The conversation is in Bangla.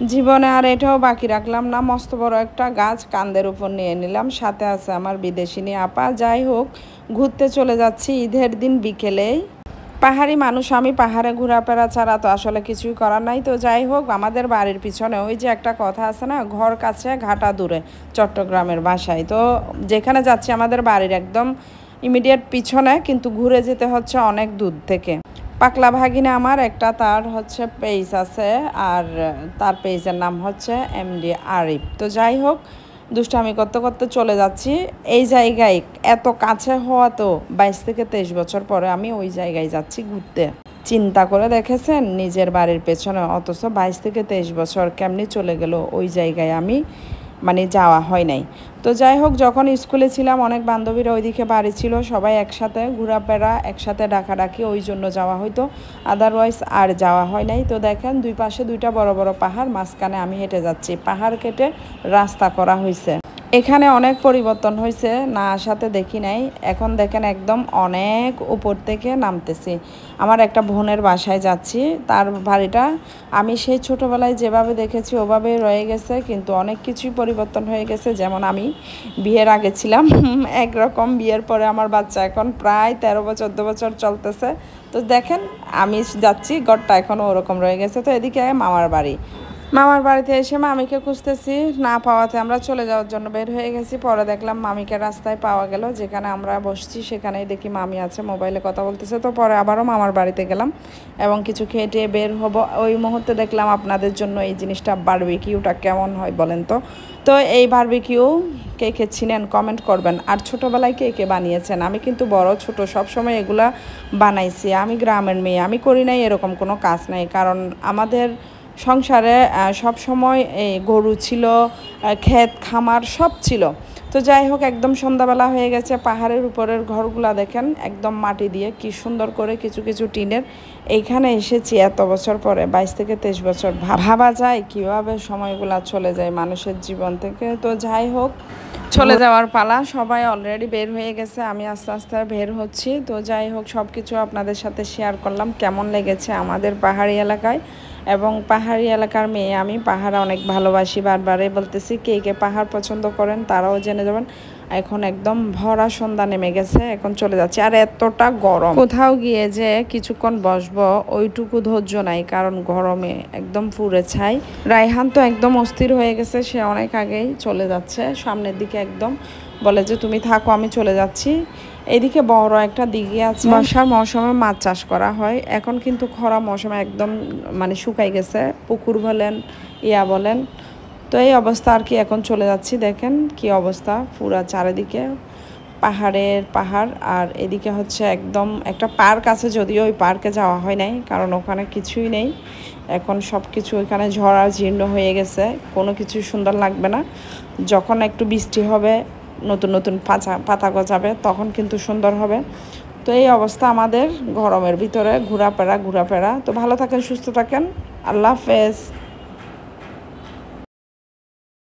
জীবনে আর এটাও বাকি রাখলাম না, মস্ত বড় একটা গাছ কাঁধের উপর নিয়ে নিলাম, সাথে আছে আমার বিদেশিনী আপা। যাই হোক, ঘুরতে চলে যাচ্ছি ঈদের দিন বিকেলেই। পাহাড়ি মানুষ আমি, পাহাড়ে ঘোরাফেরা ছাড়া তো আসলে কিছুই করার নাই। তো যাই হোক, আমাদের বাড়ির পিছনে ওই যে একটা কথা আছে না, ঘর কাছে ঘাটা দূরে, চট্টগ্রামের ভাষায়। তো যেখানে যাচ্ছি আমাদের বাড়ির একদম ইমিডিয়েট পিছনে, কিন্তু ঘুরে যেতে হচ্ছে অনেক দূর থেকে। পাকলা ভাগিনা আমার একটা, তার হচ্ছে পেজ আছে, আর তার পেজের নাম হচ্ছে এমডি আরিফ। তো যাই হোক, দুষ্টামি করতে করতে চলে যাচ্ছি এই জায়গায়। এত কাছে হওয়া তো 22 থেকে 23 বছর পরে আমি ওই জায়গায় যাচ্ছি ঘুরতে। চিন্তা করে দেখেছেন, নিজের বাড়ির পেছনে, অথচ 22 থেকে 23 বছর কেমনি চলে গেল ওই জায়গায় আমি মানে যাওয়া হয় নাই। তো যাই হোক, যখন স্কুলে ছিলাম অনেক বান্ধবীরা ওইদিকে বাড়ি ছিল, সবাই একসাথে ঘোরাফেরা, একসাথে ডাকাডাকি, ওই জন্য যাওয়া হইতো, আদারওয়াইজ আর যাওয়া হয় নাই। তো দেখেন, দুই পাশে দুইটা বড় বড় পাহাড়, মাঝখানে আমি হেঁটে যাচ্ছি, পাহাড় কেটে রাস্তা করা হয়েছে। এখানে অনেক পরিবর্তন হয়েছে, না আসাতে দেখি নাই। এখন দেখেন একদম অনেক উপর থেকে নামতেছি, আমার একটা বোনের বাসায় যাচ্ছি। তার বাড়িটা আমি সেই ছোটোবেলায় যেভাবে দেখেছি ওভাবে রয়ে গেছে, কিন্তু অনেক কিছুই পরিবর্তন হয়ে গেছে। যেমন আমি বিয়ের আগে ছিলাম একরকম, বিয়ের পরে আমার বাচ্চা এখন প্রায় 13 বছর 14 বছর চলতেছে। তো দেখেন, আমি যাচ্ছি, ঘরটা এখনও ওরকম রয়ে গেছে। তো এদিকে মামার বাড়ি, মামার বাড়িতে এসে মামিকে খুঁজতেছি, না পাওয়াতে আমরা চলে যাওয়ার জন্য বের হয়ে গেছি। পরে দেখলাম মামিকে রাস্তায় পাওয়া গেল, যেখানে আমরা বসছি সেখানেই দেখি মামি আছে, মোবাইলে কথা বলতেছে। তো পরে আবারও মামার বাড়িতে গেলাম এবং কিছু খেয়ে টেয়ে বের হব। ওই মুহূর্তে দেখলাম আপনাদের জন্য এই জিনিসটা, বারবিকিউটা কেমন হয় বলেন তো। তো এই বারবিকিউ কে কে চিনেন কমেন্ট করবেন, আর ছোটোবেলায় কে কে বানিয়েছেন। আমি কিন্তু বড় ছোট সবসময় এগুলা বানাইছি। আমি গ্রামের মেয়ে, আমি করি নাই এরকম কোনো কাজ নাই, কারণ আমাদের সংসারে সব সময় এই গরু ছিল, ক্ষেত খামার সব ছিল। তো যাই হোক, একদম সন্ধ্যাবেলা হয়ে গেছে, পাহাড়ের উপরের ঘরগুলা দেখেন একদম মাটি দিয়ে, কি সুন্দর করে, কিছু কিছু টিনের। এইখানে এসেছি এত বছর পরে, 22 থেকে 23 বছর, ভাবা যায় কিভাবে সময়গুলা চলে যায় মানুষের জীবন থেকে। তো যাই হোক, চলে যাওয়ার পালা, সবাই অলরেডি বের হয়ে গেছে, আমি আস্তে আস্তে বের হচ্ছি। তো যাই হোক, সব কিছু আপনাদের সাথে শেয়ার করলাম, কেমন লেগেছে আমাদের পাহাড়ি এলাকায়। এবং পাহাড়ি এলাকার মেয়ে আমি, পাহাড় অনেক ভালোবাসি, বারবারই বলতেছি। কে কে পাহাড় পছন্দ করেন তারাও জেনে যাবেন। এখন একদম ভরা সন্ধ্যা নেমে গেছে, এখন চলে যাচ্ছি। আর এতটা গরম, কোথাও গিয়ে যে কিছুক্ষণ বসবো ওইটুকু ধৈর্য নাই, কারণ গরমে একদম পুড়ে ছাই। রায়হান তো একদম অস্থির হয়ে গেছে, সে অনেক আগেই চলে যাচ্ছে সামনের দিকে, একদম বলে যে তুমি থাকো আমি চলে যাচ্ছি। এদিকে বড় একটা দিঘি আছে, বর্ষার মৌসুমে মাছ চাষ করা হয়। এখন কিন্তু খরা মৌসুমে একদম মানে শুকাই গেছে, পুকুর বলেন ইয়া বলেন। তো এই অবস্থা আর কি, এখন চলে যাচ্ছি। দেখেন কি অবস্থা, পুরা চারিদিকে পাহাড়ের পাহাড়। আর এদিকে হচ্ছে একদম একটা পার্ক আছে, যদিও ওই পার্কে যাওয়া হয় নাই, কারণ ওখানে কিছুই নেই। এখন সব কিছু ওইখানে ঝরা জীর্ণ হয়ে গেছে, কোনো কিছুই সুন্দর লাগবে না। যখন একটু বৃষ্টি হবে, নতুন নতুন পাতা গজাবে, তখন কিন্তু সুন্দর হবে। তো এই অবস্থা আমাদের গরমের ভিতরে ঘোরাফেরা। তো ভালো থাকেন, সুস্থ থাকেন, আল্লাহ হাফেজ।